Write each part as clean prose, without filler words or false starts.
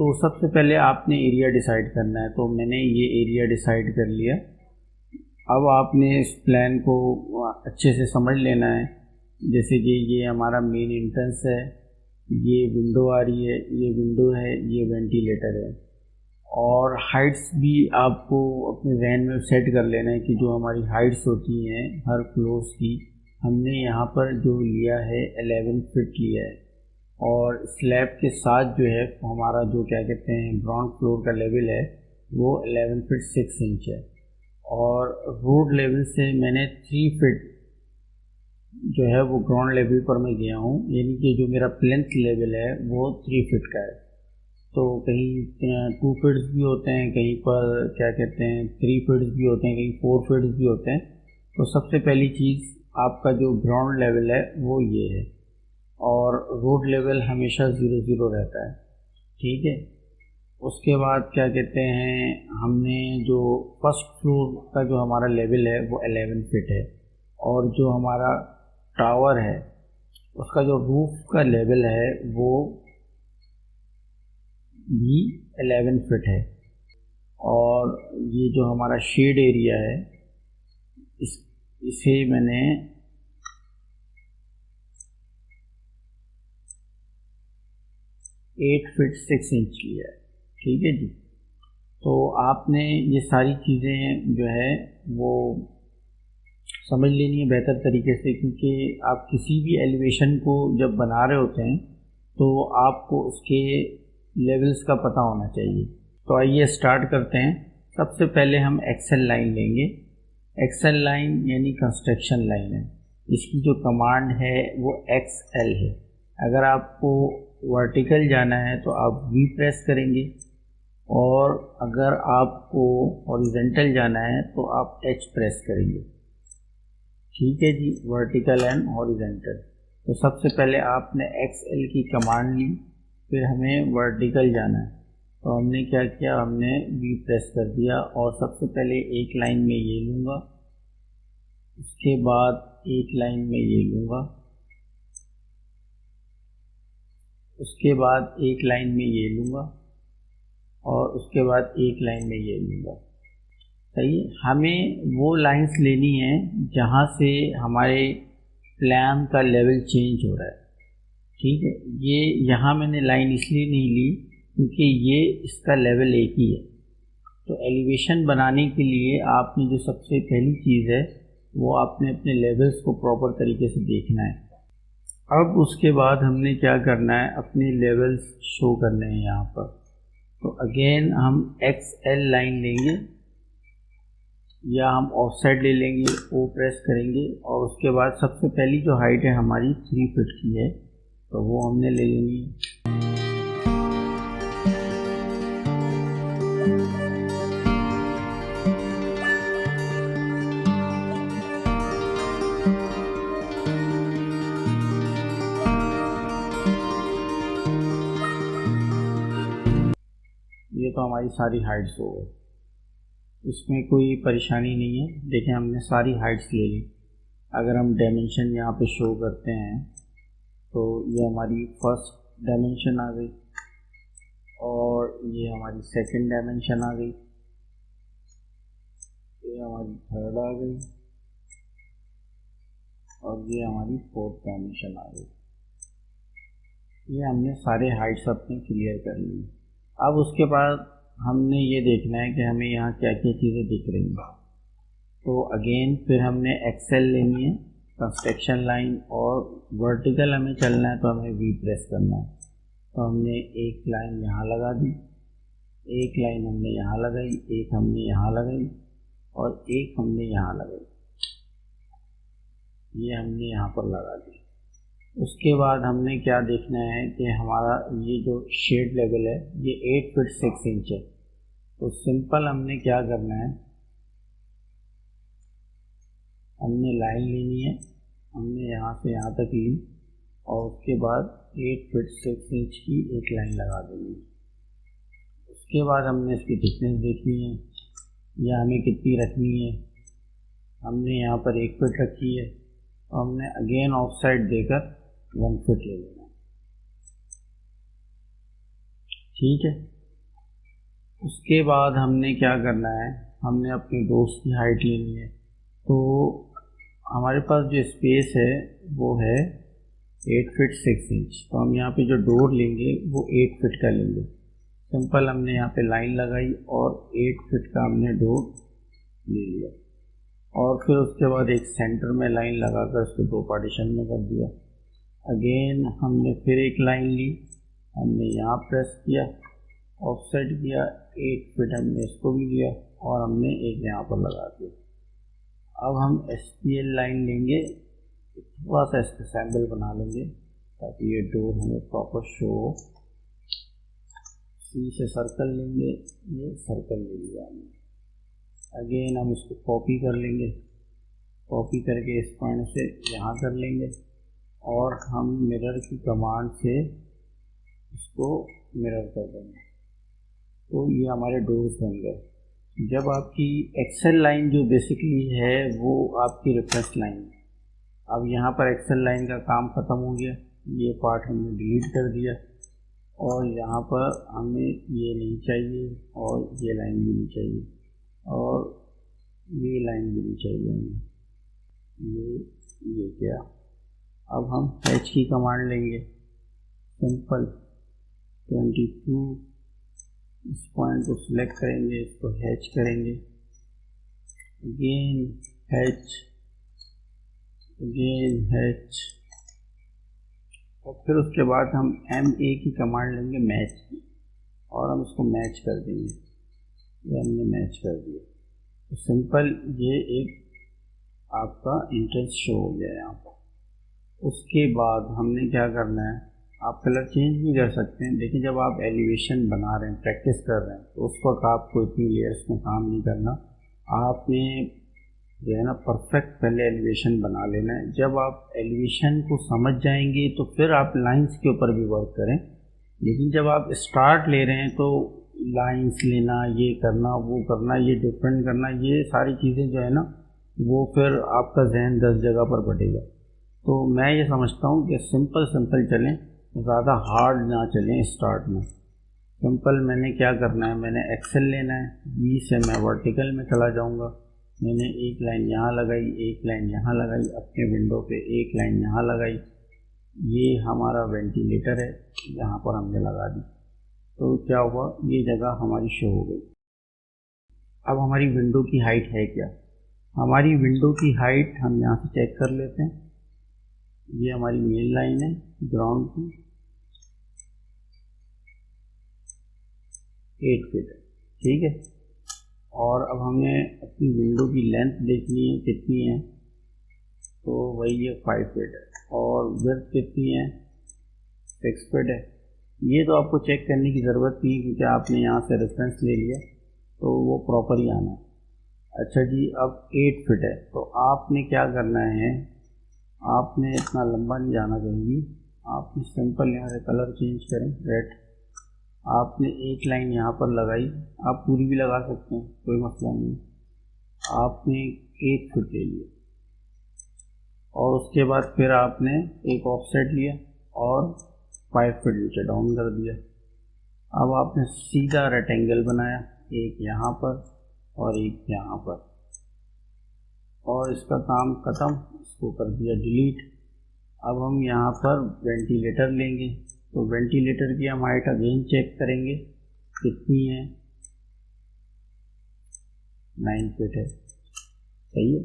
तो सबसे पहले आपने एरिया डिसाइड करना है, तो मैंने ये एरिया डिसाइड कर लिया। अब आपने इस प्लान को अच्छे से समझ लेना है। जैसे कि ये हमारा मेन एंट्रेंस है, ये विंडो आ रही है, ये विंडो है, ये वेंटिलेटर है। और हाइट्स भी आपको अपने जहन में सेट कर लेना है कि जो हमारी हाइट्स होती हैं हर फ्लोर्स की, हमने यहाँ पर जो लिया है 11 फीट लिया है। और स्लैब के साथ जो है हमारा जो क्या कहते हैं ग्राउंड फ्लोर का लेवल है वो 11 फीट 6 इंच है। और रोड लेवल से मैंने 3 फीट जो है वो ग्राउंड लेवल पर मैं गया हूँ, यानी कि जो मेरा प्लेंथ लेवल है वो 3 फीट का है। तो कहीं 2 फीट्स भी होते हैं, कहीं पर क्या कहते हैं 3 फीट्स भी होते हैं, कहीं 4 फीट्स भी होते हैं। तो सबसे पहली चीज़ आपका जो ग्राउंड लेवल है वो ये है, और रोड लेवल हमेशा 0 रहता है, ठीक है। उसके बाद क्या कहते हैं, हमने जो फर्स्ट फ्लोर का जो हमारा लेवल है वो 11 फीट है, और जो हमारा टावर है उसका जो रूफ का लेवल है वो भी 11 फीट है। और ये जो हमारा शेड एरिया है इसे मैंने 8 फीट 6 इंच लिया है, ठीक है जी। तो आपने ये सारी चीज़ें जो है वो समझ लेनी है बेहतर तरीके से, क्योंकि आप किसी भी एलिवेशन को जब बना रहे होते हैं तो आपको उसके लेवल्स का पता होना चाहिए। तो आइए स्टार्ट करते हैं। सबसे पहले हम एक्सेल लाइन लेंगे। एक्सेल लाइन यानी कंस्ट्रक्शन लाइन है, इसकी जो कमांड है वो XL है। अगर आपको वर्टिकल जाना है तो आप V प्रेस करेंगे, और अगर आपको हॉरिजॉन्टल जाना है तो आप H प्रेस करेंगे, ठीक है जी, वर्टिकल एंड हॉरिजॉन्टल। तो सबसे पहले आपने XL की कमांड ली, फिर हमें वर्टिकल जाना है तो हमने क्या किया, हमने V प्रेस कर दिया। और सबसे पहले एक लाइन में ये लूँगा, उसके बाद एक लाइन में ये लूँगा, उसके बाद एक लाइन में ये लूँगा, और उसके बाद एक लाइन में ये लूँगा। सही, हमें वो लाइंस लेनी है जहाँ से हमारे प्लान का लेवल चेंज हो रहा है, ठीक है। ये यहाँ मैंने लाइन इसलिए नहीं ली क्योंकि ये इसका लेवल एक ही है। तो एलिवेशन बनाने के लिए आपने जो सबसे पहली चीज़ है वो आपने अपने लेवल्स को प्रॉपर तरीके से देखना है। अब उसके बाद हमने क्या करना है, अपने लेवल्स शो करने हैं यहाँ पर। तो अगेन हम XL लाइन लेंगे, या हम ऑफसेट ले लेंगे, O प्रेस करेंगे, और उसके बाद सबसे पहली जो हाइट है हमारी 3 फीट की है तो वो हमने ले लेनी है। ये तो हमारी सारी हाइट्स हो गई, इसमें कोई परेशानी नहीं है। देखें हमने सारी हाइट्स ले ली। अगर हम डायमेंशन यहाँ पे शो करते हैं तो ये हमारी फर्स्ट डायमेंशन आ गई, और ये हमारी सेकंड डायमेंशन आ गई, ये हमारी थर्ड आ गई, और ये हमारी फोर्थ डायमेंशन आ गई। ये हमने सारे हाइट्स अपने क्लियर कर ली। अब उसके बाद हमने ये देखना है कि हमें यहाँ क्या क्या चीज़ें दिख रही हैं। तो अगेन फिर हमने एक्सेल लेनी है, कंस्ट्रक्शन लाइन, और वर्टिकल हमें चलना है तो हमें V प्रेस करना है। तो हमने एक लाइन यहाँ लगा दी, एक लाइन हमने यहाँ लगाई, एक हमने यहाँ लगाई, और एक हमने यहाँ लगाई, ये हमने यहाँ पर लगा दी। उसके बाद हमने क्या देखना है कि हमारा ये जो शेड लेवल है ये 8 फीट 6 इंच है। तो सिंपल हमने क्या करना है, हमने लाइन लेनी है, हमने यहाँ से यहाँ तक ली, और उसके बाद 8 फीट 6 इंच की एक लाइन लगा देनी है। उसके बाद हमने इसकी थिकनेस देखनी है, या हमें कितनी रखनी है। हमने यहाँ पर 1 फीट रखी है, तो हमने अगेन ऑफ साइड देकर 1 फीट ले लेना, ठीक है। उसके बाद हमने क्या करना है, हमने अपने डोर्स की हाइट लेनी है। तो हमारे पास जो स्पेस है वो है 8 फीट 6 इंच। तो हम यहाँ पे जो डोर लेंगे वो 8 फीट का लेंगे। सिंपल हमने यहाँ पे लाइन लगाई और 8 फीट का हमने डोर ले लिया और फिर उसके बाद एक सेंटर में लाइन लगाकर उसको 2 पार्टीशन में कर दिया। अगेन हमने फिर एक लाइन ली, हमने यहाँ प्रेस किया, ऑफसेट किया, 8 फीट हमने इसको भी लिया और हमने एक यहाँ पर लगा दिया। अब हम SPL लाइन लेंगे, थोड़ा सा इसका सैम्पल बना लेंगे ताकि ये डोर हमें प्रॉपर शो हो। C से सर्कल लेंगे, ये सर्कल ले लिया हमने। अगेन हम इसको कॉपी कर लेंगे, कॉपी करके इस पॉइंट से यहाँ कर लेंगे और हम मिरर की कमांड से इसको मिरर कर देंगे। तो ये हमारे डोर्स बन गए। जब आपकी एक्सेल लाइन जो बेसिकली है वो आपकी रेफरेंस लाइन है। अब यहाँ पर एक्सेल लाइन का काम ख़त्म हो गया, ये पार्ट हमने डिलीट कर दिया और यहाँ पर हमें ये नहीं चाहिए और ये लाइन भी नहीं चाहिए और ये लाइन भी नहीं चाहिए हमें, ये क्या। अब हम H की कमांड लेंगे, सिंपल 22, इस पॉइंट को सिलेक्ट करेंगे, इसको H करेंगे, अगेन H, अगेन H और फिर उसके बाद हम MA की कमांड लेंगे मैच की और हम इसको मैच कर देंगे। ये हमने मैच कर दिया। तो सिंपल ये एक आपका इंट्रेंस शो हो गया यहाँ पर। उसके बाद हमने क्या करना है, आप कलर चेंज भी कर सकते हैं। देखिए जब आप एलिवेशन बना रहे हैं, प्रैक्टिस कर रहे हैं, तो उस वक्त आपको इतनी लेयर्स में काम नहीं करना। आपने जो है ना परफेक्ट पहले एलिवेशन बना लेना है। जब आप एलिवेशन को समझ जाएंगे तो फिर आप लाइंस के ऊपर भी वर्क करें। लेकिन जब आप स्टार्ट ले रहे हैं तो लाइंस लेना, ये करना, वो करना, ये डिफरेंट करना, ये सारी चीज़ें जो है ना वो फिर आपका जहन 10 जगह पर बटेगा। तो मैं ये समझता हूँ कि सिंपल सिंपल चलें, ज़्यादा हार्ड ना चलें स्टार्ट में। सिंपल मैंने क्या करना है, मैंने एक्सेल लेना है, बी से मैं वर्टिकल में चला जाऊँगा। मैंने एक लाइन यहाँ लगाई, एक लाइन यहाँ लगाई, अपने विंडो पे एक लाइन यहाँ लगाई। ये हमारा वेंटिलेटर है, यहाँ पर हमने लगा दी। तो क्या हुआ, ये जगह हमारी शो हो गई। अब हमारी विंडो की हाइट है क्या, हमारी विंडो की हाइट हम यहाँ से चेक कर लेते हैं। ये हमारी मेन लाइन है ग्राउंड की, 8 फीट है, ठीक है। और अब हमें अपनी विंडो की लेंथ देखनी है कितनी है, तो वही है 5 फीट है। और विड्थ कितनी है, 6 फीट है। ये तो आपको चेक करने की ज़रूरत नहीं क्योंकि आपने यहाँ से रेफरेंस ले लिया तो वो प्रॉपर ही आना है। अच्छा जी, अब 8 फीट है तो आपने क्या करना है, आपने इतना लंबा नहीं जाना कहीं भी। आपने सिंपल यहाँ से कलर चेंज करें, रेड। आपने एक लाइन यहाँ पर लगाई, आप पूरी भी लगा सकते हैं, कोई मसला नहीं। आपने 8 फीट ले लिया और उसके बाद फिर आपने एक ऑफसेट लिया और 5 फीट नीचे डाउन कर दिया। अब आपने सीधा रेक्टेंगल बनाया, एक यहाँ पर और एक यहाँ पर, और इसका काम ख़त्म, इसको कर दिया डिलीट। अब हम यहाँ पर वेंटिलेटर लेंगे, तो वेंटिलेटर की हम हाइट अगेन चेक करेंगे कितनी है, 9 फीट है, सही है।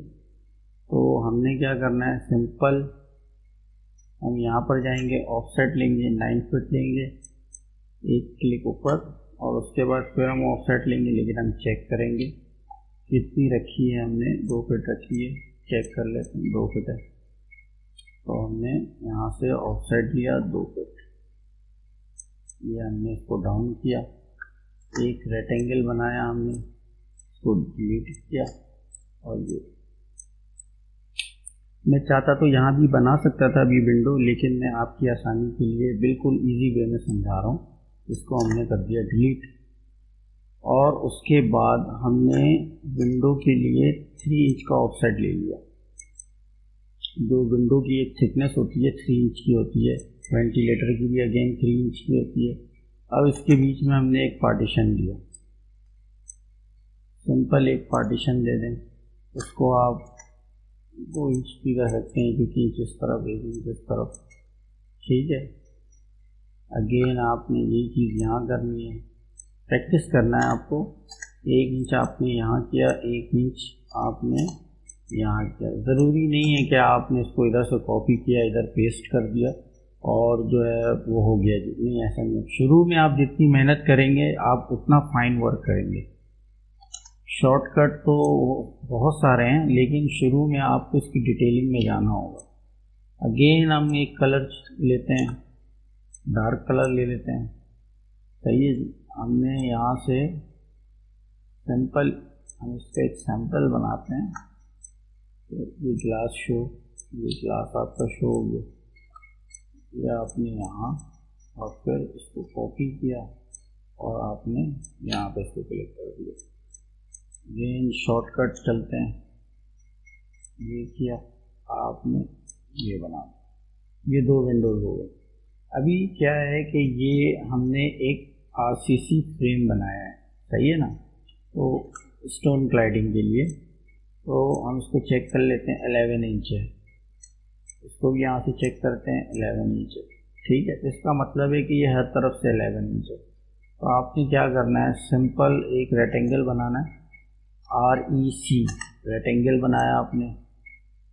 तो हमने क्या करना है, सिंपल हम यहाँ पर जाएंगे, ऑफसेट लेंगे, 9 फीट लेंगे, एक क्लिक ऊपर, और उसके बाद फिर हम ऑफसेट लेंगे, लेकिन हम चेक करेंगे कितनी रखी है हमने, 2 फीट रखी है, चेक कर लेते हैं 2 फीट है। तो हमने यहाँ से ऑफसेट लिया 2 फीट, ये हमने इसको डाउन किया, एक रेक्टेंगल बनाया हमने, इसको डिलीट किया। और ये मैं चाहता तो यहाँ भी बना सकता था अभी विंडो, लेकिन मैं आपकी आसानी के लिए बिल्कुल इजी वे में समझा रहा हूँ। इसको हमने कर दिया डिलीट। और उसके बाद हमने विंडो के लिए 3 इंच का ऑफसेट ले लिया। जो विंडो की एक थिकनेस होती है 3 इंच की होती है, वेंटिलेटर की भी अगेन 3 इंच की होती है। अब इसके बीच में हमने एक पार्टीशन लिया, सिंपल एक पार्टीशन दे दें, उसको आप 2 इंच भी कर सकते हैं, 1 इंच इस तरफ 1 इंच इस तरफ, ठीक है। अगेन आपने यही चीज़ यहाँ करनी है, प्रैक्टिस करना है आपको। 1 इंच आपने यहाँ किया, 1 इंच आपने यहाँ किया। ज़रूरी नहीं है कि आपने इसको इधर से कॉपी किया, इधर पेस्ट कर दिया और जो है वो हो गया जी, नहीं, ऐसा नहीं। शुरू में आप जितनी मेहनत करेंगे आप उतना फाइन वर्क करेंगे। शॉर्टकट तो बहुत सारे हैं, लेकिन शुरू में आपको इसकी डिटेलिंग में जाना होगा। अगेन हम एक कलर लेते हैं, डार्क कलर ले लेते हैं, सही है जी। हमने यहाँ से सिंपल, हम इसका एक सैंपल बनाते हैं। ये ग्लास शो, ये ग्लास आपका शो हो गया, ये आपने यहाँ और फिर इसको कॉपी किया और आपने यहाँ पे इसको क्लिक कर दिया। अगेन शॉर्टकट चलते हैं, ये किया आपने, ये बना, ये 2 विंडोज़ हो गए। अभी क्या है कि ये हमने एक आरसीसी फ्रेम बनाया है, सही है ना, तो स्टोन क्लाइडिंग के लिए। तो हम इसको चेक कर लेते हैं, 11 इंच है, इसको भी यहाँ से चेक करते हैं, 11 इंच है, ठीक है। तो इसका मतलब है कि ये हर तरफ से 11 इंच है। तो आपने क्या करना है, सिंपल एक रेक्टेंगल बनाना है, REC रेक्टेंगल बनाया आपने,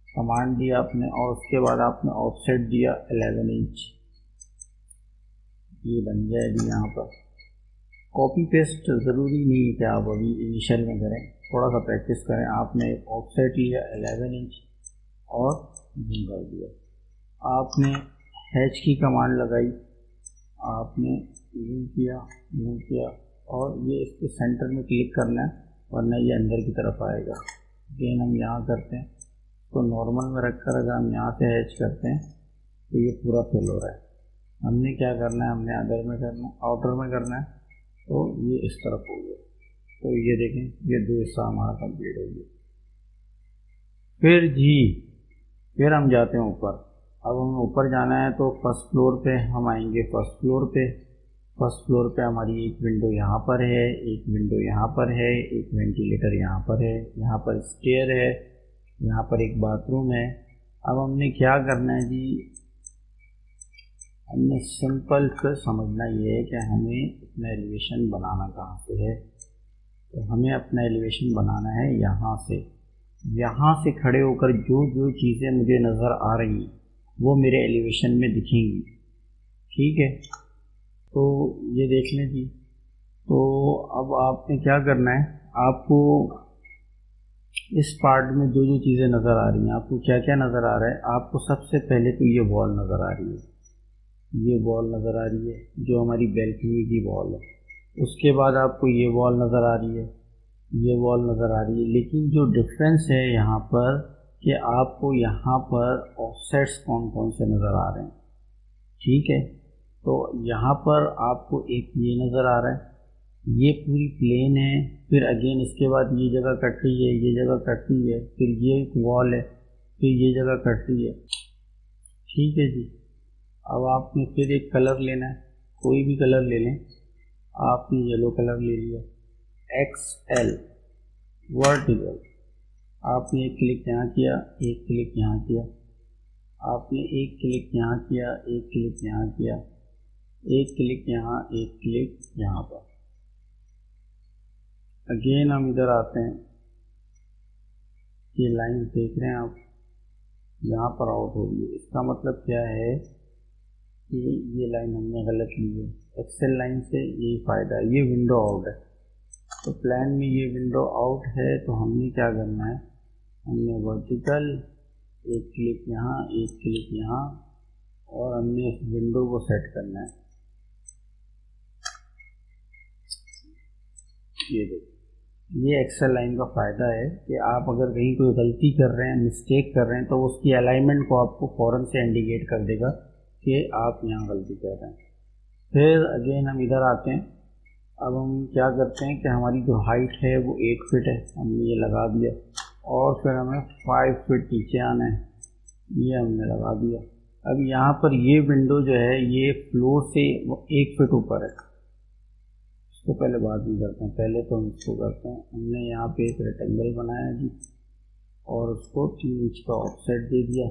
कमांड दिया आपने, और उसके बाद आपने ऑफसेट दिया 11 इंच, ये बन जाएगी। यहाँ पर कॉपी पेस्ट ज़रूरी नहीं है कि आप अभी इनिशियल में करें, थोड़ा सा प्रैक्टिस करें। आपने ऑफसेट लिया 11 इंच और जूम कर दिया, आपने H की कमांड लगाई, आपने जूम किया और ये इसके सेंटर में क्लिक करना है, वरना ये अंदर की तरफ आएगा। अगेन हम यहाँ करते हैं, तो नॉर्मल में रख कर अगर हम यहाँ से H करते हैं तो ये पूरा फिल हो रहा है। हमने क्या करना है, हमने अदर में करना है, आउटर में करना है, तो ये इस तरफ हो गया। तो ये देखें, ये 2 हिस्सा हमारा कंप्लीट हो गया। फिर हम जाते हैं ऊपर। अब हमें ऊपर जाना है तो फर्स्ट फ्लोर पे हम आएंगे। फर्स्ट फ्लोर पे हमारी एक विंडो यहाँ पर है, एक विंडो यहाँ पर है, एक वेंटिलेटर यहाँ पर है, यहाँ पर स्टेयर है, यहाँ पर एक बाथरूम है। अब हमने क्या करना है जी, हमने सिंपल से समझना ये है कि हमें अपना एलिवेशन बनाना कहाँ से है। तो हमें अपना एलिवेशन बनाना है यहाँ से खड़े होकर जो जो चीज़ें मुझे नज़र आ रही वो मेरे एलिवेशन में दिखेंगी, ठीक है। तो ये देख लें जी। तो अब आपने क्या करना है, आपको इस पार्ट में जो जो चीज़ें नज़र आ रही हैं, आपको क्या क्या नज़र आ रहा है। आपको सबसे पहले तो ये वॉल नज़र आ रही है, ये वॉल नज़र आ रही है जो हमारी बैल्कनी की वॉल है। उसके बाद आपको ये वॉल नज़र आ रही है, ये वॉल नज़र आ रही है। लेकिन जो डिफरेंस है यहाँ पर कि आपको यहाँ पर ऑफसेट्स कौन कौन से नज़र आ रहे हैं, ठीक है। तो यहाँ पर आपको एक ये नज़र आ रहा है, ये पूरी प्लेन है। फिर अगेन इसके बाद ये जगह कट रही है, ये जगह कट रही है, फिर ये एक वॉल है, फिर ये जगह कट रही है, ठीक है जी। अब आपने फिर एक कलर लेना है, कोई भी कलर ले लें। आपने येलो कलर ले लिया, XL वर्टिकल। आपने एक क्लिक यहाँ किया, एक क्लिक यहाँ किया, आपने एक क्लिक यहाँ किया, एक क्लिक यहाँ किया, एक क्लिक यहाँ, एक क्लिक यहाँ पर। अगेन हम इधर आते हैं, ये लाइन देख रहे हैं आप, यहाँ पर आउट हो रही है। इसका मतलब क्या है कि ये लाइन हमने गलत ली है। एक्सेल लाइन से यही फ़ायदा है, ये विंडो आउट है। तो प्लान में ये विंडो आउट है, तो हमने क्या करना है, हमने वर्टिकल एक क्लिक यहाँ, एक क्लिक यहाँ, और हमने इस विंडो को सेट करना है। ये देखिए, ये एक्सेल लाइन का फ़ायदा है कि आप अगर कहीं कोई गलती कर रहे हैं, मिस्टेक कर रहे हैं, तो उसकी अलाइनमेंट को आपको फ़ौरन से इंडिकेट कर देगा कि आप यहाँ गलती कर रहे हैं। फिर अगेन हम इधर आते हैं। अब हम क्या करते हैं कि हमारी जो हाइट है वो 8 फीट है, हमने ये लगा दिया, और फिर हमें 5 फीट नीचे आना है, ये हमने लगा दिया। अब यहाँ पर ये विंडो जो है ये फ्लोर से 1 फीट ऊपर है, इसको पहले बाद में करते हैं, पहले तो हम इसको करते हैं। हमने यहाँ पे एक रेक्टेंगल बनाया जी और उसको 3 इंच का ऑफसेट दे दिया।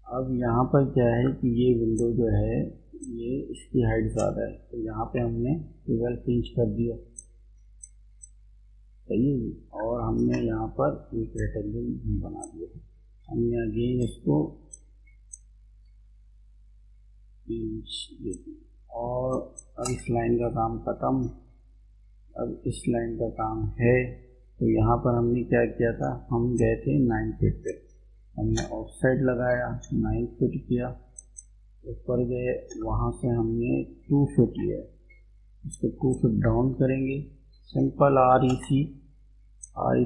अब यहाँ पर क्या है कि ये विंडो जो है ये इसकी हाइट ज़्यादा है, तो यहाँ पे हमने 12 इंच कर दिया, सही है जी। और हमने यहाँ पर एक रेक्टेंगल भी बना दिया। हमने अगेन इसको 3 इंच दे दिया। और अब इस लाइन का काम ख़त्म। अब इस लाइन का काम है, तो यहाँ पर हमने क्या किया था, हम गए थे 9 फीट पे, हमने ऑफसेट लगाया, 9 फीट किया, ऊपर गए, वहाँ से हमने 2 फीट लिया, इसको 2 फीट डाउन करेंगे। सिंपल REC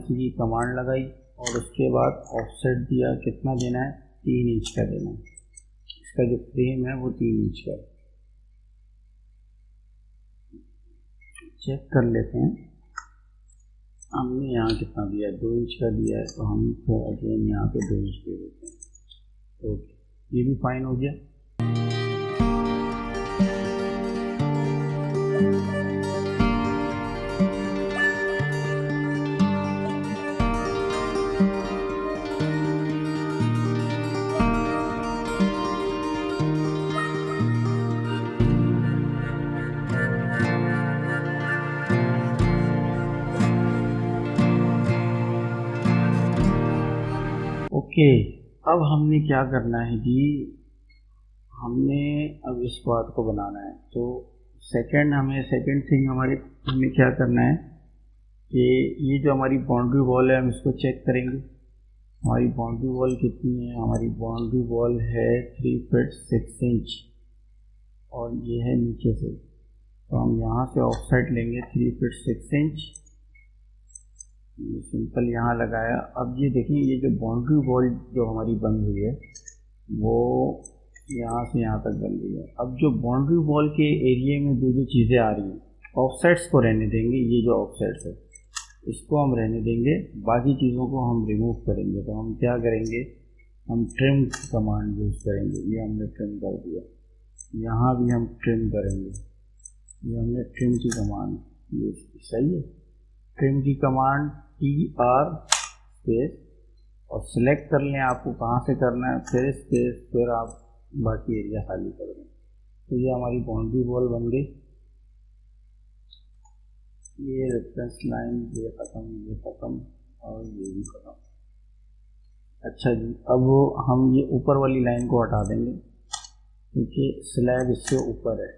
की कमांड लगाई और उसके बाद ऑफसेट दिया, कितना देना है, 3 इंच का देना है। इसका जो फ्रेम है वो 3 इंच का है। चेक कर लेते हैं, हमने यहाँ कितना दिया है, 2 इंच का दिया है, तो हम फिर अगेन यहाँ पे 2 इंच दे देते हैं। ओके, ये भी फाइन हो गया। ओके, अब हमने क्या करना है जी, हमने अब इस बात को बनाना है। तो सेकंड थिंग हमें क्या करना है कि ये जो हमारी बाउंड्री वॉल है हम इसको चेक करेंगे। हमारी बाउंड्री वॉल कितनी है, हमारी बाउंड्री वॉल है 3 फीट 6 इंच और ये है नीचे से, तो हम यहाँ से ऑफसेट लेंगे 3 फीट 6 इंच, ये सिंपल यहाँ लगाया। अब ये देखें, ये जो बाउंड्री वॉल जो हमारी बन हुई है वो यहाँ से यहाँ तक बन रही है। अब जो बाउंड्री वॉल के एरिया में जो चीज़ें आ रही हैं, ऑफसेट्स को रहने देंगे, ये जो ऑफसेट्स है इसको हम रहने देंगे, बाकी चीज़ों को हम रिमूव करेंगे। तो हम क्या करेंगे, हम ट्रिम कमांड यूज़ करेंगे। ये हमने ट्रिम कर दिया, यहाँ भी हम ट्रिम करेंगे, ये हमने ट्रिम की कमांड यूज़ की, सही है। ट्रिम की कमांड TR स्पेस और सिलेक्ट कर लें आपको कहाँ से करना है, फिर स्पेस, फिर आप बाकी एरिया खाली कर दें। तो ये हमारी बाउंड्री वॉल बन गई। ये रेफरेंस लाइन, ये ख़त्म और ये भी ख़त्म। अच्छा जी, अब हम ये ऊपर वाली लाइन को हटा देंगे क्योंकि स्लैब इससे ऊपर है,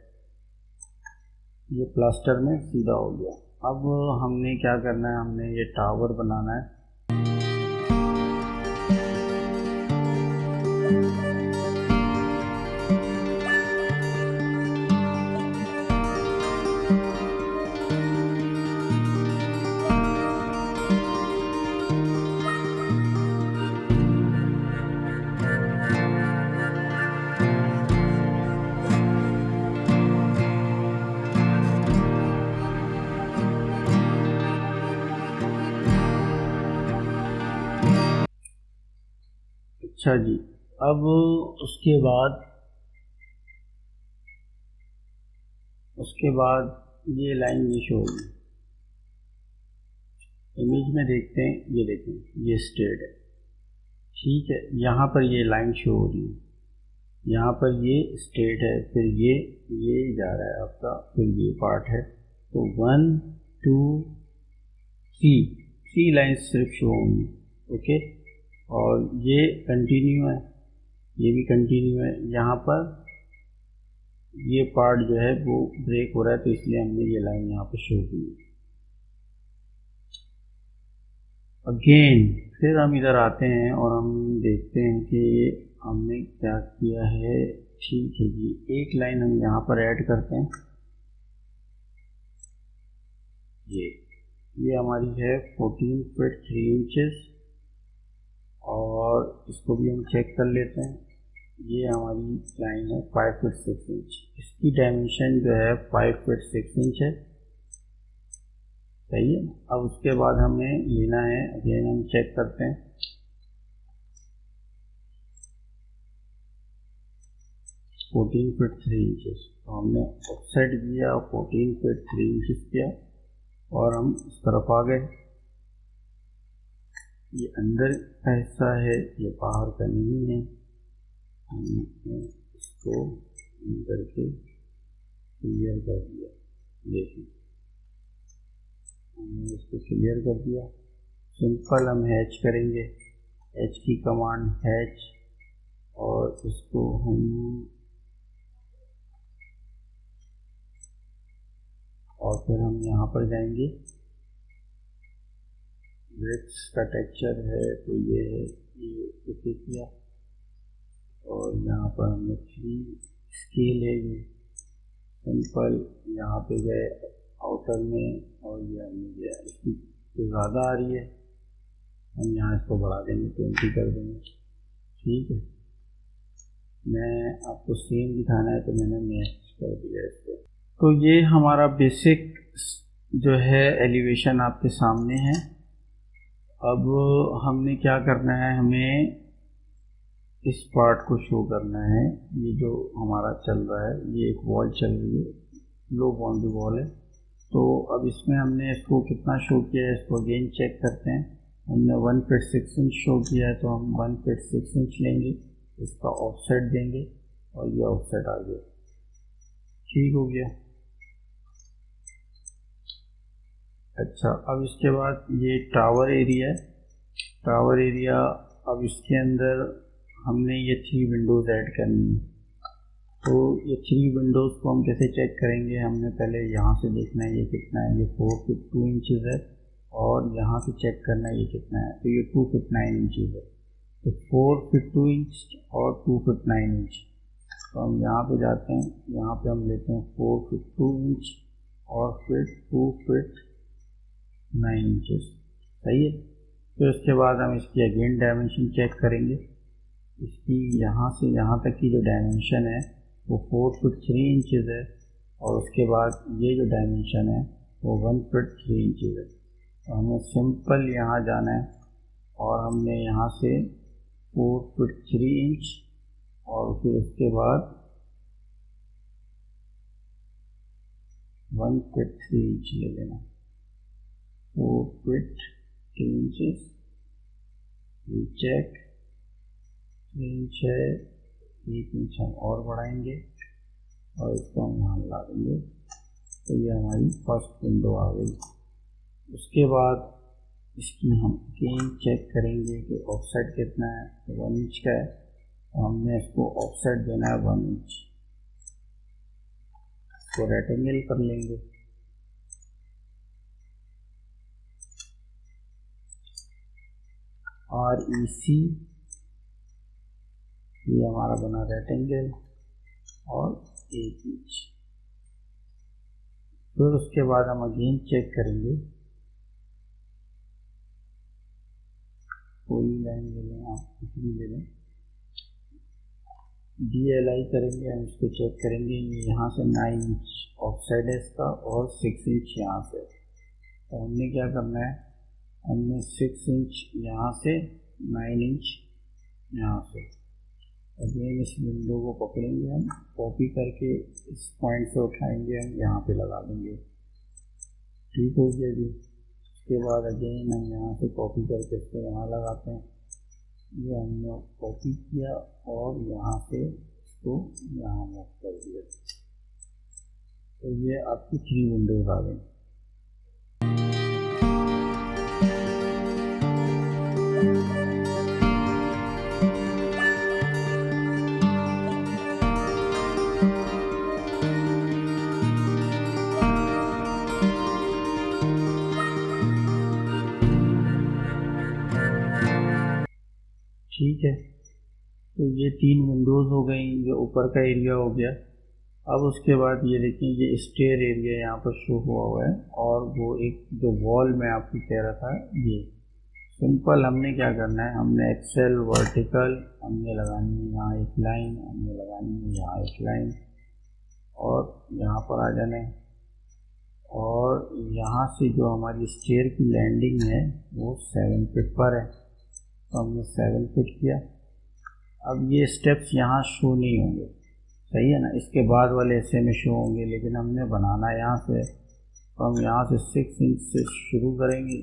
ये प्लास्टर में सीधा हो गया। अब हमने क्या करना है, हमने ये टावर बनाना है। अच्छा जी, अब उसके बाद ये लाइन ये शो होगी, इमेज में देखते हैं, ये देखें ये स्ट्रेट है, ठीक है। यहाँ पर ये लाइन शो हो रही है, यहाँ पर ये स्ट्रेट है, फिर ये जा रहा है आपका, फिर ये पार्ट है। तो 1 2 3 लाइन्स सिर्फ शो होंगी, ओके। और ये कंटिन्यू है, ये भी कंटिन्यू है। यहाँ पर ये पार्ट जो है वो ब्रेक हो रहा है, तो इसलिए हमने ये लाइन यहाँ पर शो की। अगेन फिर हम इधर आते हैं और हम देखते हैं कि हमने क्या किया है। ठीक है जी, एक लाइन हम यहाँ पर ऐड करते हैं। ये हमारी है 14 फीट 3 इंचेस और इसको भी हम चेक कर लेते हैं। ये हमारी लाइन है 5 फीट 6 इंच, इसकी डायमेंशन जो है 5 फीट 6 इंच है, सही है। अब उसके बाद हमें लेना है, अगेन हम चेक करते हैं। 14 फीट 3 इंचेस। तो हमने ऑफसेट किया 14 फीट 3 इंचेस किया और हम इस तरफ आ गए। ये अंदर का हिस्सा है, ये बाहर का नहीं है। हमने इसको अंदर के क्लियर कर दिया। देखिए हमने इसको क्लियर कर दिया। सिंपल हम हैच करेंगे, हैच की कमांड हैच, और इसको हम और फिर हम यहाँ पर जाएंगे। ब्रिक्स का टेक्सचर है तो ये है, ये ओके किया और यहाँ पर हमने 3 स्केल है, ये सिंपल यहाँ पे गए आउटर में और ये हमने गया। इसकी ज़्यादा आ रही है, हम यहाँ इसको बढ़ा देंगे, 20 कर देंगे। ठीक है, मैं आपको सेम दिखाना है तो मैंने मैच कर दिया इसको। तो ये हमारा बेसिक जो है एलिवेशन आपके सामने है। अब हमने क्या करना है, हमें इस पार्ट को शो करना है। ये जो हमारा चल रहा है, ये एक वॉल चल रही है, लो बाउंड्री वॉल है। तो अब इसमें हमने इसको कितना शो किया है, इसको अगेन चेक करते हैं। हमने 1 फीट 6 इंच शो किया है तो हम 1 फीट 6 इंच लेंगे, इसका ऑफसेट देंगे और ये ऑफसेट आ गया। ठीक हो गया। अच्छा, अब इसके बाद ये टावर एरिया है। टावर एरिया, अब इसके अंदर हमने ये 3 विंडोज़ ऐड करनी है। तो ये 3 विंडोज़ को हम कैसे चेक करेंगे, हमने पहले यहाँ से देखना है ये कितना है। ये 4 फीट 2 इंचज़ है और यहाँ से चेक करना है ये कितना है, तो ये 2 फीट 9 इंचज़ है। तो 4 फीट 2 इंच और 2 फीट 9 इंच। तो हम यहाँ पे जाते हैं, यहाँ पे हम लेते हैं 4 फीट 2 इंच और फिर 2 फीट 9 इंचज़। सही है। फिर उसके बाद हम इसकी अगेन डायमेंशन चेक करेंगे। इसकी यहाँ से यहाँ तक की जो डायमेंशन है वो 4 फीट 3 इंचज़ है और उसके बाद ये जो डायमेंशन है वो 1 फीट 3 इंचज़ है। तो हमें सिंपल यहाँ जाना है और हमने यहाँ से 4 फीट 3 इंच और फिर उसके बाद 1 फीट 3 इंच ले लेना। 4 फीट 3 इंचज़, चेक 3 इंच है, 1 इंच हम और बढ़ाएंगे और इसको हम यहाँ ला देंगे। तो ये हमारी फर्स्ट विंडो आ गई। उसके बाद इसकी हम अगेन चेक करेंगे कि ऑफसेट कितना है। तो 1 इंच का है तो हमने इसको ऑफसेट देना है 1 इंच। इसको रेक्टेंगल कर लेंगे। REC, ये हमारा बना रेक्टेंगल और 1 इंच। फिर उसके बाद हम अगेन चेक करेंगे, कोई लाइन ले लें, आप कुछ भी ले लें, DLI करेंगे। हम इसको चेक करेंगे, ये यहाँ से 9 इंच ऑफसेट है इसका और 6 इंच यहाँ से। तो हमने क्या करना है, हमने 6 इंच यहाँ से, 9 इंच यहाँ से। अगेन इस विंडो को पकड़ेंगे, हम कॉपी करके इस पॉइंट से उठाएंगे, हम यहाँ पे लगा देंगे। ठीक हो गया जी। उसके बाद अगेन हम यहाँ से कॉपी करके इसको यहाँ लगाते हैं। ये हमने कॉपी किया और यहाँ से इसको यहाँ मूव कर दिया। तो ये आपकी 3 विंडोज़ आ गई। ठीक है, तो ये 3 विंडोज़ हो गई, ये ऊपर का एरिया हो गया। अब उसके बाद ये देखिए, ये स्टेयर एरिया यहाँ पर शो हुआ है और वो एक जो वॉल में आपको कह रहा था, ये सिंपल हमने क्या करना है, हमने एक्सेल वर्टिकल हमने लगानी है, यहाँ एक लाइन हमने लगानी है, यहाँ एक लाइन और यहाँ पर आ जाना है। और यहाँ से जो हमारी स्टेयर की लैंडिंग है वो 7 फीट पर है, तो हमने 7 फीट किया। अब ये स्टेप्स यहाँ शो नहीं होंगे, सही है ना। इसके बाद वाले हिस्से में शो होंगे, लेकिन हमने बनाना है यहाँ से, तो हम यहाँ से 6 इंच से शुरू करेंगे।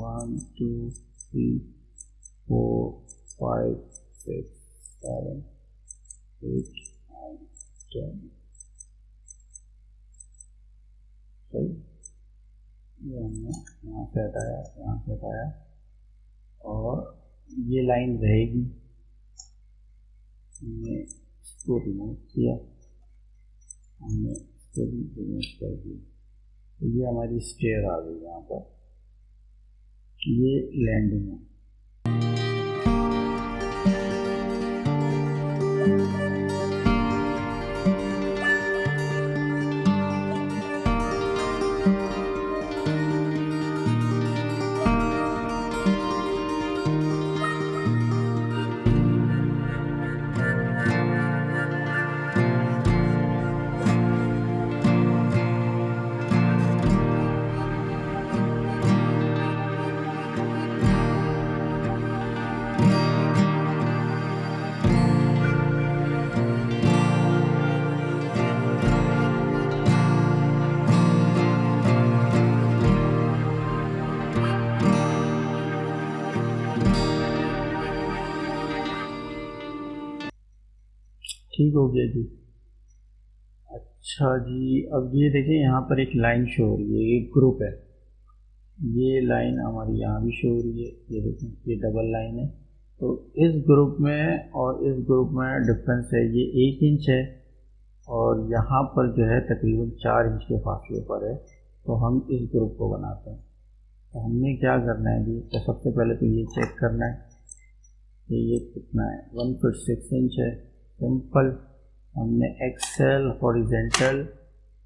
1 2 3 4 5 6 7 8 9 10। सही, ये हमने यहाँ से हटाया, यहाँ से हटाया, और ये लाइन रहेगी, हमने इसको रिमूव किया, हमने इसको भी रिमूव कर दिया। तो ये हमारी स्टेयर आ गई यहाँ पर, ये लैंडिंग है। ठीक हो गया जी। अच्छा जी, अब ये देखिए यहाँ पर एक लाइन शो हो रही है, एक ग्रुप है, ये लाइन हमारी यहाँ भी शो हो रही है, ये देखें, ये डबल लाइन है। तो इस ग्रुप में और इस ग्रुप में डिफरेंस है, ये 1 इंच है और यहाँ पर जो है तकरीबन 4 इंच के फासले पर है। तो हम इस ग्रुप को बनाते हैं। तो हमने क्या करना है जी, तो सबसे पहले तो ये चेक करना है कि ये कितना है। 1 फीट 6 इंच है, सिंपल। हमने एक्सेल हॉरिजेंटल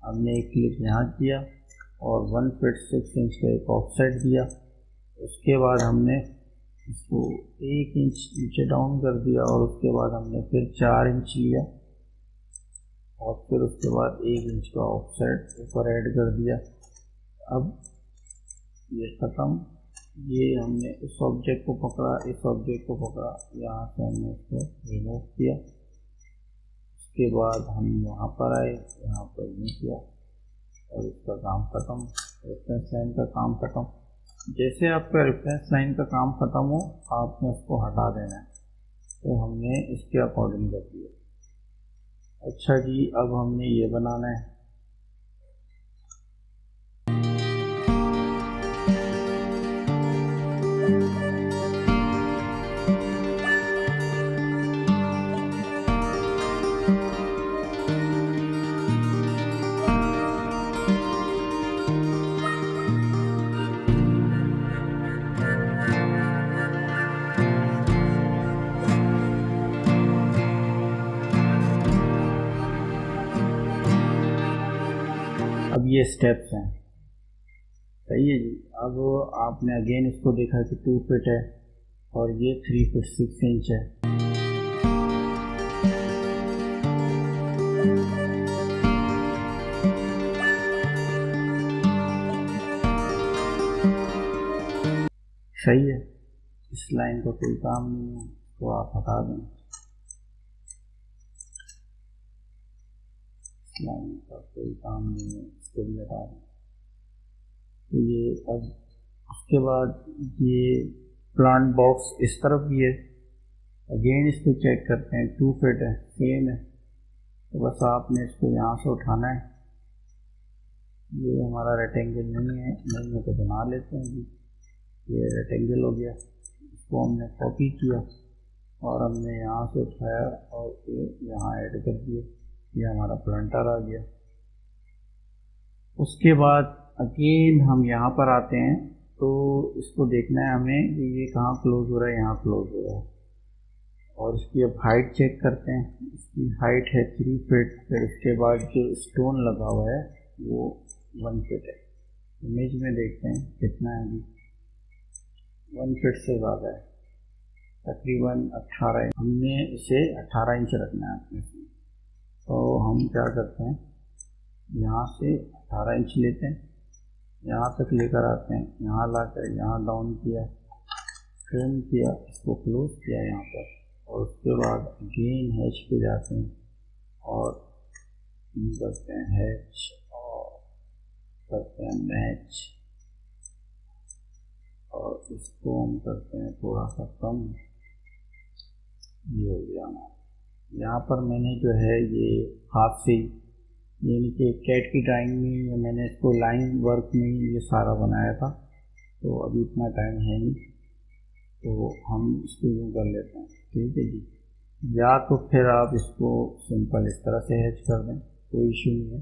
हमने एक क्लिक यहाँ किया और 1 फीट 6 इंच का एक ऑफसेट दिया। उसके बाद हमने इसको 1 इंच नीचे डाउन कर दिया और उसके बाद हमने फिर 4 इंच लिया और फिर उसके बाद 1 इंच का ऑफसेट ऊपर ऐड कर दिया। अब ये ख़त्म, ये हमने इस ऑब्जेक्ट को पकड़ा, इस ऑब्जेक्ट को पकड़ा, यहाँ से हमने इसको रिमूव किया। उसके बाद हम यहाँ पर आए, यहाँ पर नहीं किया और इसका काम ख़त्म, रेफरेंस लाइन का काम ख़त्म। जैसे आपका रेफरेंस लाइन का काम ख़त्म हो, आपने उसको हटा देना है। तो हमने इसके अकॉर्डिंग कर दिया। अच्छा जी, अब हमने ये बनाना है। अब ये स्टेप्स हैं, सही है जी। अब आपने अगेन इसको देखा कि 2 फीट है और ये 3 फीट 6 इंच है। सही है, इस लाइन का कोई काम नहीं है, तो आप हटा दें। इस लाइन का कोई काम नहीं है, इसको भी हटा दें। तो ये अब उसके बाद ये प्लांट बॉक्स इस तरफ भी है, अगेन इसको चेक करते हैं, 2 फीट है, सेम है। तो बस आपने इसको यहाँ से उठाना है। ये हमारा रेक्टेंगल नहीं है, तो बना लेते हैं जी। ये रेक्टेंगल हो गया, इसको हमने कॉपी किया और हमने यहाँ से उठाया और ये यहाँ ऐड कर दिया, ये हमारा प्लांटर आ गया। उसके बाद अगेन हम यहाँ पर आते हैं, तो इसको देखना है हमें कि ये कहाँ क्लोज हो रहा है, यहाँ क्लोज हो रहा है। और इसकी अब हाइट चेक करते हैं, इसकी हाइट है 3 फीट। फिर इसके बाद जो स्टोन लगा हुआ है वो 1 फीट है। इमेज में देखते हैं कितना है अभी, 1 फीट से ज़्यादा है, तकरीबन 18 इंच। हमने इसे 18 इंच रखना है अपने से। तो हम क्या करते हैं, यहाँ से 18 इंच लेते हैं, यहाँ तक लेकर आते हैं, यहाँ लाकर यहाँ डाउन किया, ट्रिम किया, इसको क्लोज किया यहाँ पर, और उसके बाद अगेन हैच पे जाते हैं और करते हैं हैच और करते हैं मैच, और इसको हम करते हैं थोड़ा सा कम। ये हो गया। यहाँ पर मैंने जो है ये हाथ से, यानी कि कैट की ड्राइंग में मैंने इसको लाइन वर्क में ये सारा बनाया था, तो अभी इतना टाइम है नहीं, तो हम इसको यूँ कर लेते हैं। ठीक है जी। या तो फिर आप इसको सिंपल इस तरह से हैच कर दें, कोई इशू नहीं है।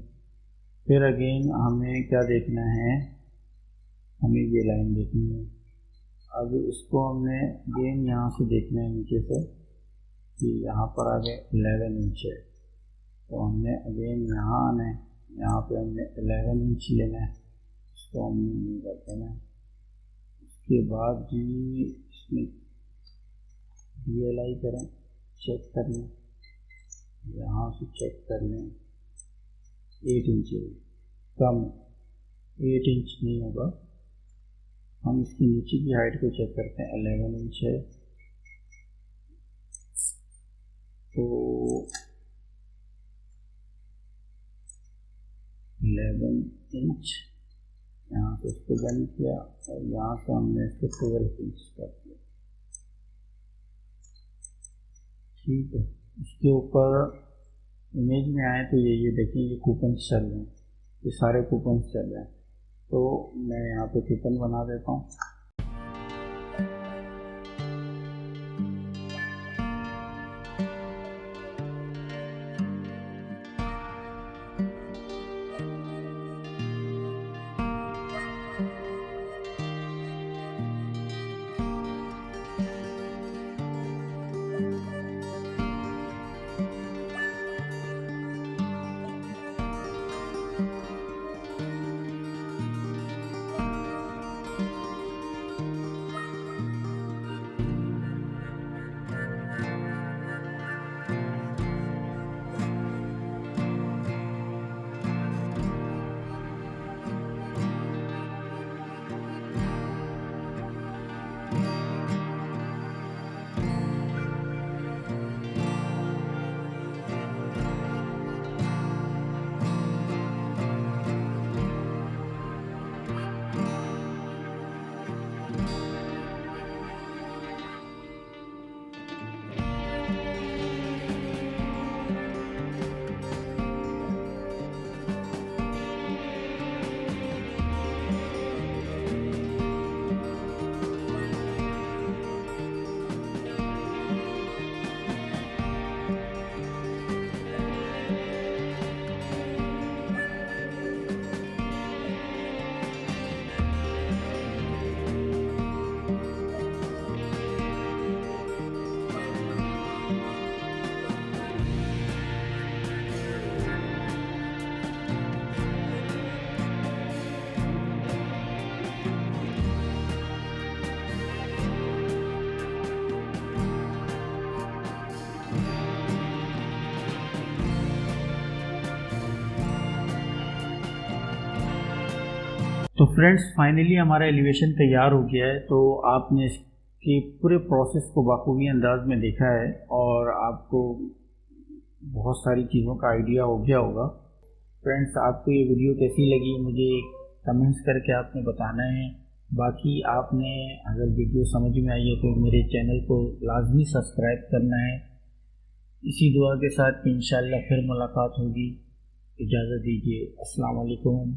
फिर अगेन हमें क्या देखना है, हमें ये लाइन देखनी है। अब इसको हमने अगेन यहाँ से देखना है नीचे से कि यहाँ पर आगे 11 इंच है, तो हमने अगेन यहाँ आना है, यहाँ पे हमने 11 इंच लेना है, इसको हमने नहीं कर देना है। उसके बाद जी इसमें DLI करें, चेक कर लें, यहाँ से चेक कर लें 8 इंच है, कम 8 इंच नहीं होगा। हम इसकी नीचे की हाइट को चेक करते हैं, 11 इंच है, तो 11 इंच यहाँ से इसको बंद किया और यहाँ से हमने इसको 12 इंच कर दिया। ठीक है। इसके ऊपर इमेज में आए तो ये देखिए ये कूपन चल रहे हैं, ये सारे कूपन चल रहे हैं, तो मैं यहाँ पे कूपन बना देता हूँ। तो फ्रेंड्स फाइनली हमारा एलिवेशन तैयार हो गया है। तो आपने इसके पूरे प्रोसेस को बखूबी अंदाज में देखा है और आपको बहुत सारी चीज़ों का आइडिया हो गया होगा। फ्रेंड्स आपको ये वीडियो कैसी लगी मुझे कमेंट्स करके आपने बताना है। बाकी आपने अगर वीडियो समझ में आई है तो मेरे चैनल को लाजमी सब्सक्राइब करना है। इसी दुआ के साथ इंशाल्लाह फिर मुलाकात होगी। इजाज़त दीजिए। अस्सलाम वालेकुम।